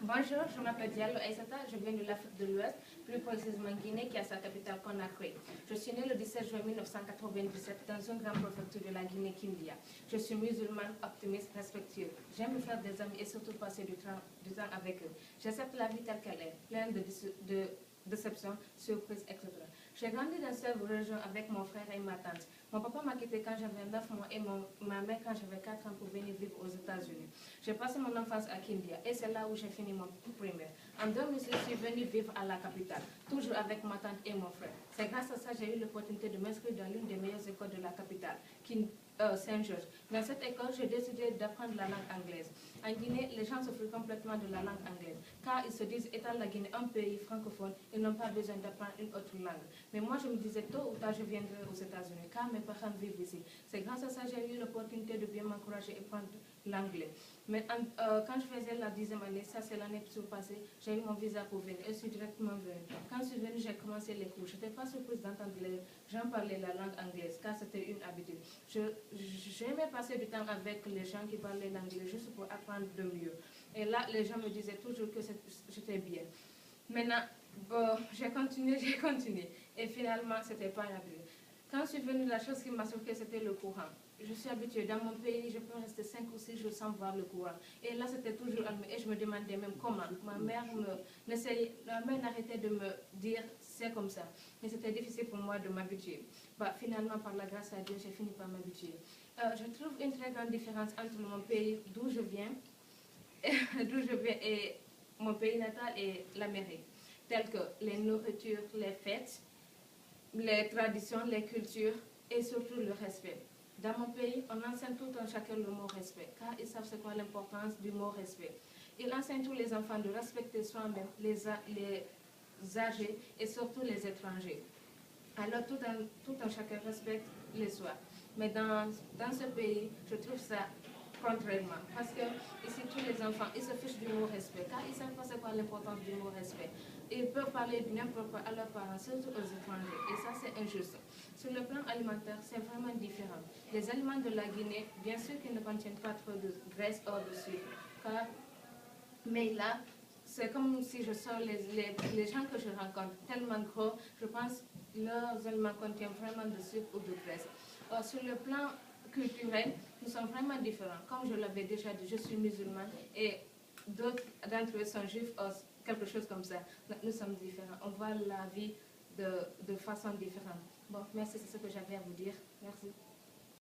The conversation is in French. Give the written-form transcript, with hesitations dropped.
Bonjour, je m'appelle Diallo Aïssata, je viens de l'Afrique de l'Ouest, plus précisément Guinée, qui a sa capitale Conakry. Je suis née le 17 juin 1997 dans une grande préfecture de la Guinée, Kindia. Je suis musulmane, optimiste, respectueuse. J'aime faire des amis et surtout passer du temps avec eux. J'accepte la vie telle qu'elle est, pleine de déceptions, surprises, etc. J'ai grandi dans cette région avec mon frère et ma tante. Mon papa m'a quitté quand j'avais 9 mois et ma mère quand j'avais 4 ans pour venir vivre aux États-Unis. J'ai passé mon enfance à Kindia et c'est là où j'ai fini mon primaire. En 2006, je suis venue vivre à la capitale, toujours avec ma tante et mon frère. C'est grâce à ça que j'ai eu l'opportunité de m'inscrire dans l'une des meilleures écoles de la capitale, Saint-Georges. Dans cette école, j'ai décidé d'apprendre la langue anglaise. En Guinée, les gens se foutent complètement de la langue anglaise, car ils se disent, étant la Guinée un pays francophone, ils n'ont pas besoin d'apprendre une autre langue. Mais moi, je me disais, tôt ou tard, je viendrai aux États-Unis, car mes parents vivent ici. C'est grâce à ça que j'ai eu l'opportunité de bien m'encourager et prendre l'anglais. Mais quand je faisais la 10e année, ça c'est l'année passée, j'ai eu mon visa pour venir et je suis directement venue. Quand je suis venue, j'ai commencé les cours. Je n'étais pas surprise d'entendre les gens parler la langue anglaise, car c'était une habitude. J'aimais passer du temps avec les gens qui parlaient l'anglais juste pour apprendre de mieux. Et là, les gens me disaient toujours que j'étais bien. Maintenant, j'ai continué. Et finalement, ce n'était pas habitude. Quand je suis venue, la chose qui m'a surpris, c'était le courant. Je suis habituée. Dans mon pays, je peux rester 5 ou 6 jours sans voir le courant. Et là, c'était toujours allumé. Et je me demandais même comment. Ma mère n'arrêtait de me dire c'est comme ça. Mais c'était difficile pour moi de m'habituer. Finalement, par la grâce à Dieu, j'ai fini par m'habituer. Je trouve une très grande différence entre mon pays d'où je viens et mon pays natal et l'Amérique, telles que les nourritures, les fêtes, les traditions, les cultures et surtout le respect. Dans mon pays, on enseigne tout un chacun le mot respect, car ils savent c'est quoi l'importance du mot respect. Ils enseignent tous les enfants de respecter soi-même, les âgés et surtout les étrangers. Alors tout un chacun respecte les soi. Mais dans ce pays, je trouve ça contrairement. Parce que ici, tous les enfants, ils se fichent du mot respect, car ils ne savent pas c'est quoi l'importance du mot respect. Ils peuvent parler n'importe quoi à leurs parents, surtout aux étrangers. Et ça, c'est injuste. Sur le plan alimentaire, c'est vraiment différent. Les aliments de la Guinée, bien sûr qu'ils ne contiennent pas trop de graisse ou de sucre. Mais là, c'est comme si je sors les gens que je rencontre tellement gros, je pense que leurs aliments contiennent vraiment de sucre ou de graisse. Sur le plan culturel, nous sommes vraiment différents. Comme je l'avais déjà dit, je suis musulmane et d'autres d'entre eux sont juifs ou quelque chose comme ça. Donc, nous sommes différents. On voit la vie de façon différente. Bon, merci, c'est ce que j'avais à vous dire. Merci.